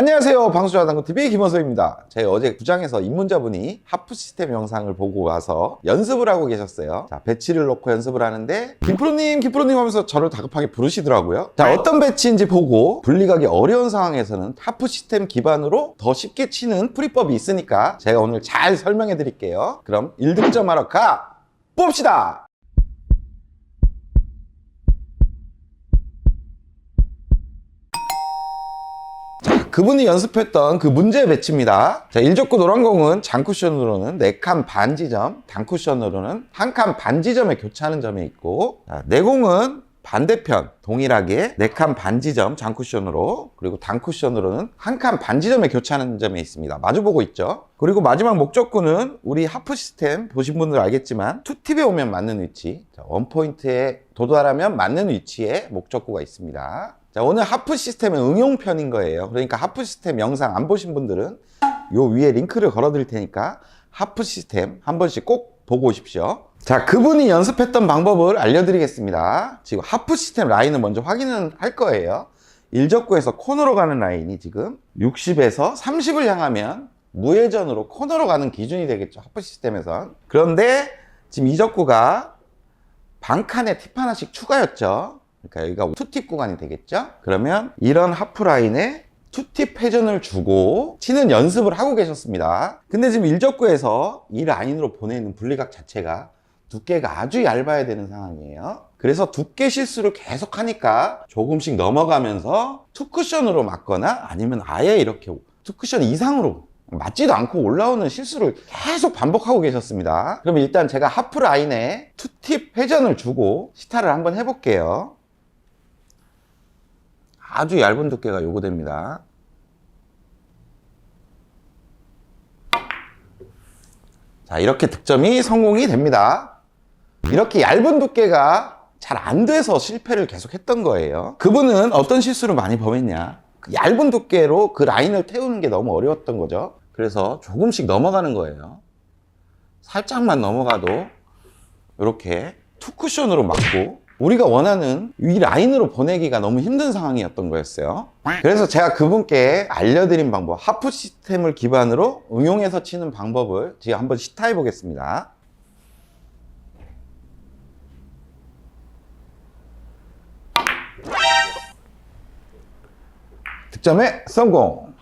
안녕하세요. 방수자당구TV 김원서입니다. 제가 어제 구장에서 입문자분이 하프 시스템 영상을 보고 와서 연습을 하고 계셨어요. 자, 배치를 놓고 연습을 하는데 김프로님 하면서 저를 다급하게 부르시더라고요. 자, 어떤 배치인지 보고 분리가기 어려운 상황에서는 하프 시스템 기반으로 더 쉽게 치는 풀이법이 있으니까 제가 오늘 잘 설명해 드릴게요. 그럼 1득점하러 가 봅시다. 그분이 연습했던 그 문제 배치입니다. 자, 1족구 노란공은 장쿠션으로는 4칸 반 지점, 단쿠션으로는 1칸 반 지점에 교차하는 점이 있고, 자, 내공은 반대편 동일하게 4칸 반 지점 장쿠션으로, 그리고 단쿠션으로는 1칸 반 지점에 교차하는 점에 있습니다. 마주보고 있죠. 그리고 마지막 목적구는 우리 하프 시스템 보신 분들 알겠지만 투팁에 오면 맞는 위치, 자, 원포인트에 도달하면 맞는 위치에 목적구가 있습니다. 자, 오늘 하프 시스템의 응용편인 거예요. 그러니까 하프 시스템 영상 안 보신 분들은 요 위에 링크를 걸어 드릴 테니까 하프 시스템 한 번씩 꼭 보고 오십시오. 자, 그분이 연습했던 방법을 알려드리겠습니다. 지금 하프 시스템 라인을 먼저 확인을 할 거예요. 1족구에서 코너로 가는 라인이 지금 60에서 30을 향하면 무회전으로 코너로 가는 기준이 되겠죠, 하프 시스템에선. 그런데 지금 2족구가 반칸에 팁 하나씩 추가였죠. 그러니까 여기가 투팁 구간이 되겠죠. 그러면 이런 하프 라인에 투팁 회전을 주고 치는 연습을 하고 계셨습니다. 근데 지금 1족구에서 이 라인으로 보내는 분리각 자체가 두께가 아주 얇아야 되는 상황이에요. 그래서 두께 실수를 계속 하니까 조금씩 넘어가면서 투쿠션으로 맞거나 아니면 아예 이렇게 투쿠션 이상으로 맞지도 않고 올라오는 실수를 계속 반복하고 계셨습니다. 그럼 일단 제가 하프 라인에 투팁 회전을 주고 시타를 한번 해볼게요. 아주 얇은 두께가 요구됩니다. 자, 이렇게 득점이 성공이 됩니다. 이렇게 얇은 두께가 잘 안 돼서 실패를 계속 했던 거예요. 그분은 어떤 실수를 많이 범했냐, 그 얇은 두께로 그 라인을 태우는 게 너무 어려웠던 거죠. 그래서 조금씩 넘어가는 거예요. 살짝만 넘어가도 이렇게 투쿠션으로 맞고 우리가 원하는 이 라인으로 보내기가 너무 힘든 상황이었던 거였어요. 그래서 제가 그분께 알려드린 방법, 하프 시스템을 기반으로 응용해서 치는 방법을 지금 한번 시타해 보겠습니다. 득점에 성공!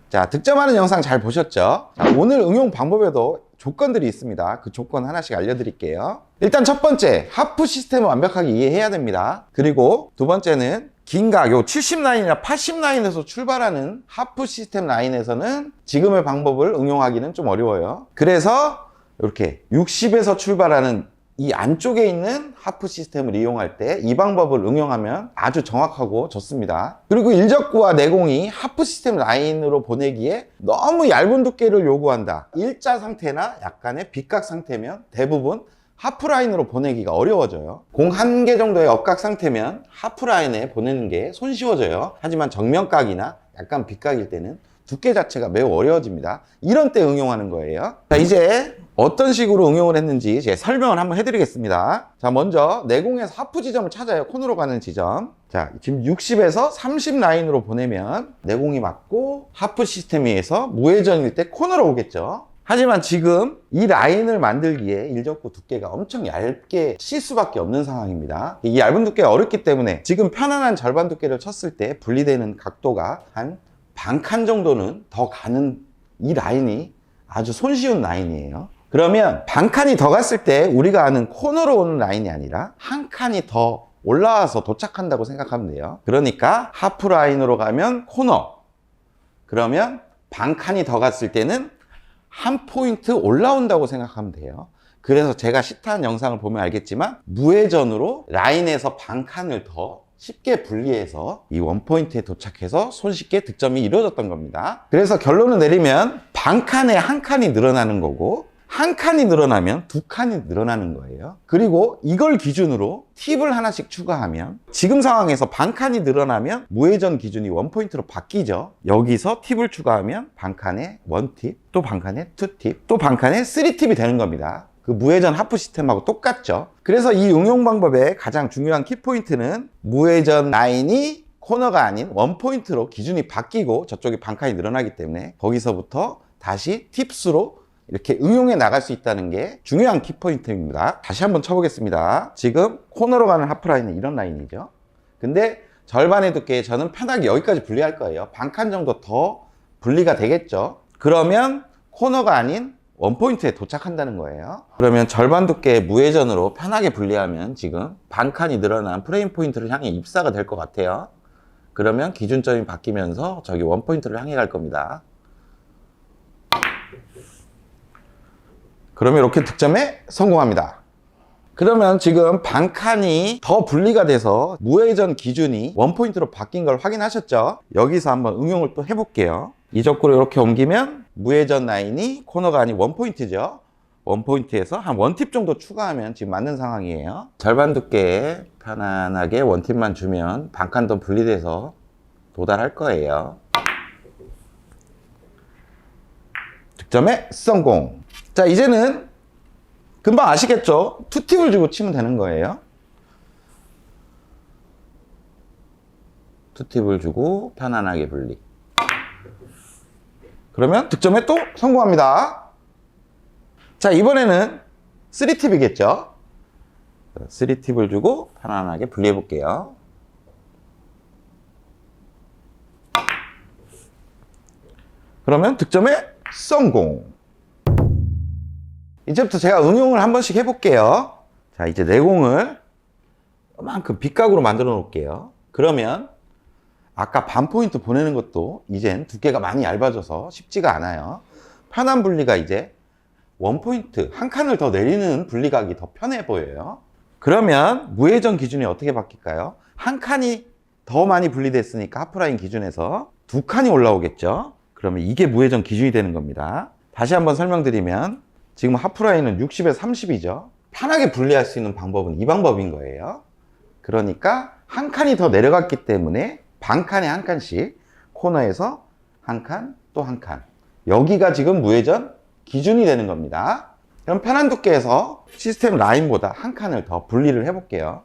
자, 득점하는 영상 잘 보셨죠? 자, 오늘 응용 방법에도 조건들이 있습니다. 그 조건 하나씩 알려드릴게요. 일단 첫 번째, 하프 시스템을 완벽하게 이해해야 됩니다. 그리고 두 번째는 긴 각, 요 70 라인이나 80 라인에서 출발하는 하프 시스템 라인에서는 지금의 방법을 응용하기는 좀 어려워요. 그래서 이렇게 60에서 출발하는 이 안쪽에 있는 하프 시스템을 이용할 때 이 방법을 응용하면 아주 정확하고 좋습니다. 그리고 1족구와 내공이 하프 시스템 라인으로 보내기에 너무 얇은 두께를 요구한다, 일자 상태나 약간의 빗각 상태면 대부분 하프 라인으로 보내기가 어려워져요. 공 한 개 정도의 억각 상태면 하프 라인에 보내는 게 손쉬워져요. 하지만 정면각이나 약간 빗각일 때는 두께 자체가 매우 어려워집니다. 이런 때 응용하는 거예요. 자, 이제 어떤 식으로 응용을 했는지 제가 설명을 한번 해드리겠습니다. 자, 먼저 내공에서 하프 지점을 찾아요. 코너로 가는 지점. 자, 지금 60에서 30 라인으로 보내면 내공이 맞고 하프 시스템에서 무회전일 때 코너로 오겠죠. 하지만 지금 이 라인을 만들기에 1족구 두께가 엄청 얇게 칠 수밖에 없는 상황입니다. 이 얇은 두께가 어렵기 때문에 지금 편안한 절반 두께를 쳤을 때 분리되는 각도가 한 반칸 정도는 더 가는 이 라인이 아주 손쉬운 라인이에요. 그러면 반칸이 더 갔을 때 우리가 아는 코너로 오는 라인이 아니라 한 칸이 더 올라와서 도착한다고 생각하면 돼요. 그러니까 하프 라인으로 가면 코너, 그러면 반칸이 더 갔을 때는 한 포인트 올라온다고 생각하면 돼요. 그래서 제가 시타한 영상을 보면 알겠지만 무회전으로 라인에서 반칸을 더 쉽게 분리해서 이 원포인트에 도착해서 손쉽게 득점이 이루어졌던 겁니다. 그래서 결론을 내리면 반칸에 한 칸이 늘어나는 거고, 한 칸이 늘어나면 두 칸이 늘어나는 거예요. 그리고 이걸 기준으로 팁을 하나씩 추가하면 지금 상황에서 반칸이 늘어나면 무회전 기준이 원포인트로 바뀌죠. 여기서 팁을 추가하면 반칸에 원팁, 또 반칸에 투팁, 또 반칸에 쓰리팁이 되는 겁니다. 그 무회전 하프 시스템하고 똑같죠. 그래서 이 응용 방법의 가장 중요한 키포인트는 무회전 라인이 코너가 아닌 원포인트로 기준이 바뀌고 저쪽에 반칸이 늘어나기 때문에 거기서부터 다시 팁스로 이렇게 응용해 나갈 수 있다는 게 중요한 키포인트입니다. 다시 한번 쳐보겠습니다. 지금 코너로 가는 하프라인은 이런 라인이죠. 근데 절반의 두께 저는 편하게 여기까지 분리할 거예요. 반칸 정도 더 분리가 되겠죠. 그러면 코너가 아닌 원포인트에 도착한다는 거예요. 그러면 절반 두께의 무회전으로 편하게 분리하면 지금 반칸이 늘어난 프레임 포인트를 향해 입사가 될 것 같아요. 그러면 기준점이 바뀌면서 저기 원포인트를 향해 갈 겁니다. 그러면 이렇게 득점에 성공합니다. 그러면 지금 반칸이 더 분리가 돼서 무회전 기준이 원포인트로 바뀐 걸 확인하셨죠? 여기서 한번 응용을 또 해볼게요. 이적구로 이렇게 옮기면 무회전 라인이 코너가 아닌 원포인트죠. 원포인트에서 한 원팁 정도 추가하면 지금 맞는 상황이에요. 절반 두께에 편안하게 원팁만 주면 반칸도 분리돼서 도달할 거예요. 득점에 성공. 자, 이제는 금방 아시겠죠? 투팁을 주고 치면 되는 거예요. 투팁을 주고 편안하게 분리. 그러면 득점에 또 성공합니다. 자, 이번에는 3팁이겠죠? 3팁을 주고 편안하게 분리해 볼게요. 그러면 득점에 성공. 이제부터 제가 응용을 한 번씩 해볼게요. 자, 이제 내공을 이만큼 빗각으로 만들어 놓을게요. 그러면 아까 반 포인트 보내는 것도 이젠 두께가 많이 얇아져서 쉽지가 않아요. 편한 분리가 이제 원 포인트, 한 칸을 더 내리는 분리각이 더 편해 보여요. 그러면 무회전 기준이 어떻게 바뀔까요? 한 칸이 더 많이 분리됐으니까 하프라인 기준에서 두 칸이 올라오겠죠? 그러면 이게 무회전 기준이 되는 겁니다. 다시 한번 설명드리면 지금 하프라인은 60에 30이죠. 편하게 분리할 수 있는 방법은 이 방법인 거예요. 그러니까 한 칸이 더 내려갔기 때문에 반칸에 한 칸씩 코너에서 한 칸, 또 한 칸. 여기가 지금 무회전 기준이 되는 겁니다. 그럼 편한 두께에서 시스템 라인보다 한 칸을 더 분리를 해볼게요.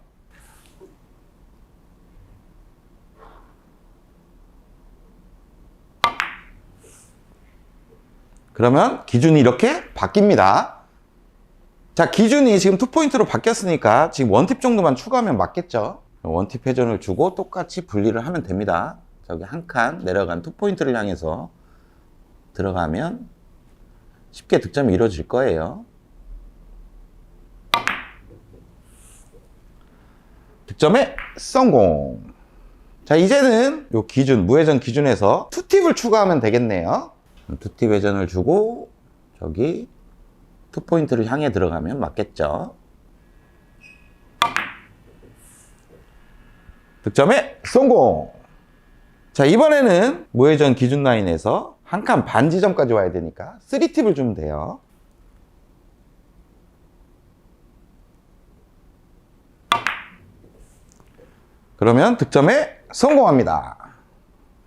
그러면 기준이 이렇게 바뀝니다. 자, 기준이 지금 2포인트로 바뀌었으니까 지금 원팁 정도만 추가하면 맞겠죠? 원팁 회전을 주고 똑같이 분리를 하면 됩니다. 저기 한 칸 내려간 2포인트를 향해서 들어가면 쉽게 득점이 이루어질 거예요. 득점에 성공. 자, 이제는 요 기준, 무회전 기준에서 2팁을 추가하면 되겠네요. 2팁 회전을 주고 저기 2포인트를 향해 들어가면 맞겠죠. 득점에 성공. 자, 이번에는 무회전 기준 라인에서 한 칸 반 지점까지 와야 되니까 3팁을 주면 돼요. 그러면 득점에 성공합니다.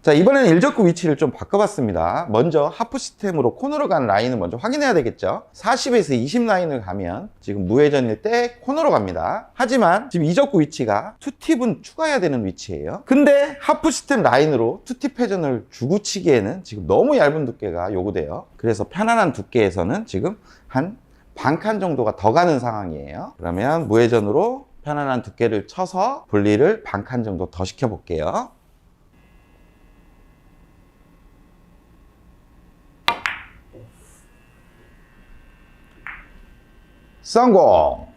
자, 이번에는 일적구 위치를 좀 바꿔봤습니다. 먼저 하프 시스템으로 코너로 가는 라인을 먼저 확인해야 되겠죠. 40에서 20 라인을 가면 지금 무회전일 때 코너로 갑니다. 하지만 지금 이적구 위치가 2팁은 추가해야 되는 위치예요. 근데 하프 시스템 라인으로 2팁 회전을 주고 치기에는 지금 너무 얇은 두께가 요구돼요. 그래서 편안한 두께에서는 지금 한 반칸 정도가 더 가는 상황이에요. 그러면 무회전으로 편안한 두께를 쳐서 분리를 반칸 정도 더 시켜볼게요. 성공!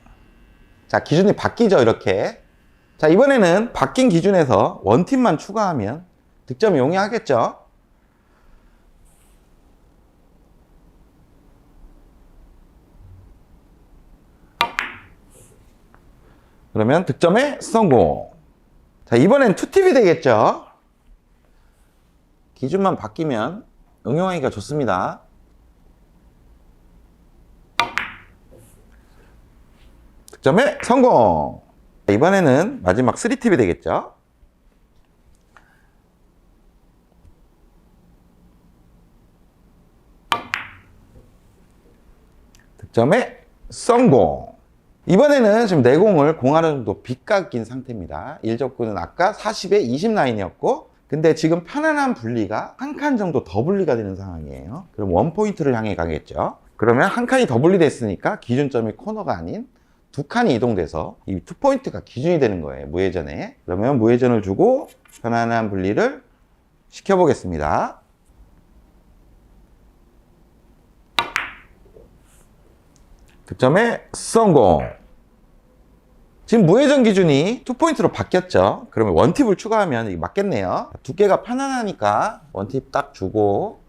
자, 기준이 바뀌죠, 이렇게. 자, 이번에는 바뀐 기준에서 원팁만 추가하면 득점이 용이하겠죠? 그러면 득점에 성공. 자, 이번엔 2팁이 되겠죠? 기준만 바뀌면 응용하기가 좋습니다. 득점에 성공. 이번에는 마지막 3팁이 되겠죠. 득점에 성공. 이번에는 지금 내공을 공하나 정도 빗깎인 상태입니다. 일접구는 아까 40에 20 라인이었고, 근데 지금 편안한 분리가 한 칸 정도 더 분리가 되는 상황이에요. 그럼 원포인트를 향해 가겠죠. 그러면 한 칸이 더 분리됐으니까 기준점이 코너가 아닌 두 칸이 이동돼서 이 투포인트가 기준이 되는 거예요, 무회전에. 그러면 무회전을 주고 편안한 분리를 시켜보겠습니다. 득점에 성공. 지금 무회전 기준이 투포인트로 바뀌었죠. 그러면 원팁을 추가하면 이게 맞겠네요. 두께가 편안하니까 원팁 딱 주고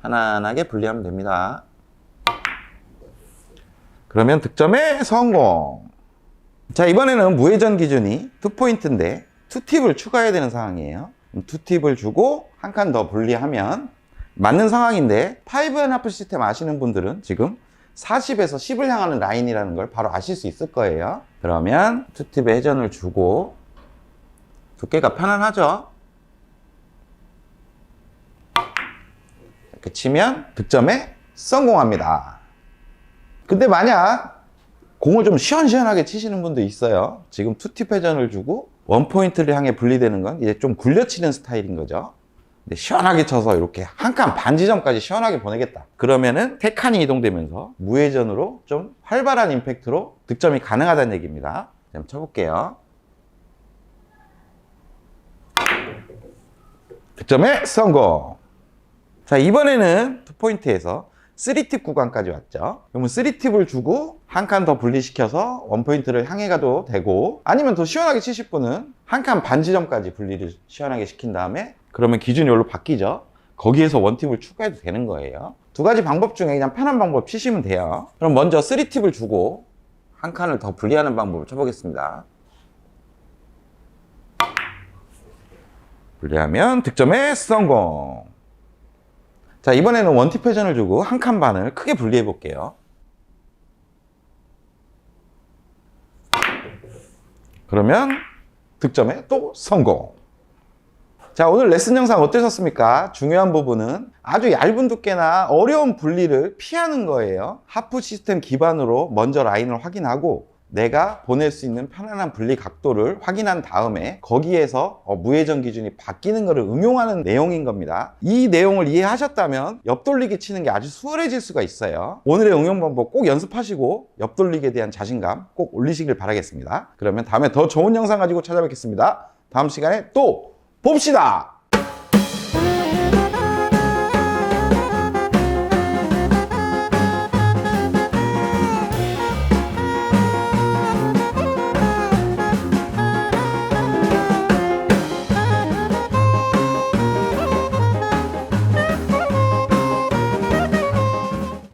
편안하게 분리하면 됩니다. 그러면 득점에 성공. 자, 이번에는 무회전 기준이 투포인트인데 투팁을 추가해야 되는 상황이에요. 투팁을 주고 한 칸 더 분리하면 맞는 상황인데 5&1/2 시스템 아시는 분들은 지금 40에서 10을 향하는 라인이라는 걸 바로 아실 수 있을 거예요. 그러면 투팁에 회전을 주고 두께가 편안하죠? 이렇게 치면 득점에 성공합니다. 근데 만약 공을 좀 시원시원하게 치시는 분도 있어요. 지금 투팁 회전을 주고 원포인트를 향해 분리되는 건 이제 좀 굴려치는 스타일인 거죠. 근데 시원하게 쳐서 이렇게 한 칸 반 지점까지 시원하게 보내겠다. 그러면은 세 칸이 이동되면서 무회전으로 좀 활발한 임팩트로 득점이 가능하다는 얘기입니다. 한번 쳐볼게요. 득점에 성공. 자, 이번에는 투포인트에서 3팁 구간까지 왔죠. 그러면 3팁을 주고 한 칸 더 분리시켜서 원포인트를 향해 가도 되고, 아니면 더 시원하게 치실 분은 한 칸 반 지점까지 분리를 시원하게 시킨 다음에, 그러면 기준이 여기로 바뀌죠. 거기에서 원팁을 추가해도 되는 거예요. 두 가지 방법 중에 그냥 편한 방법 치시면 돼요. 그럼 먼저 3팁을 주고 한 칸을 더 분리하는 방법을 쳐보겠습니다. 분리하면 득점에 성공. 자, 이번에는 원팁 회전을 주고 한 칸 반을 크게 분리해 볼게요. 그러면 득점에 또 성공. 자, 오늘 레슨 영상 어떠셨습니까? 중요한 부분은 아주 얇은 두께나 어려운 분리를 피하는 거예요. 하프 시스템 기반으로 먼저 라인을 확인하고 내가 보낼 수 있는 편안한 분리 각도를 확인한 다음에 거기에서 무회전 기준이 바뀌는 것을 응용하는 내용인 겁니다. 이 내용을 이해하셨다면 옆돌리기 치는 게 아주 수월해질 수가 있어요. 오늘의 응용 방법 꼭 연습하시고 옆돌리기에 대한 자신감 꼭 올리시길 바라겠습니다. 그러면 다음에 더 좋은 영상 가지고 찾아뵙겠습니다. 다음 시간에 또 봅시다.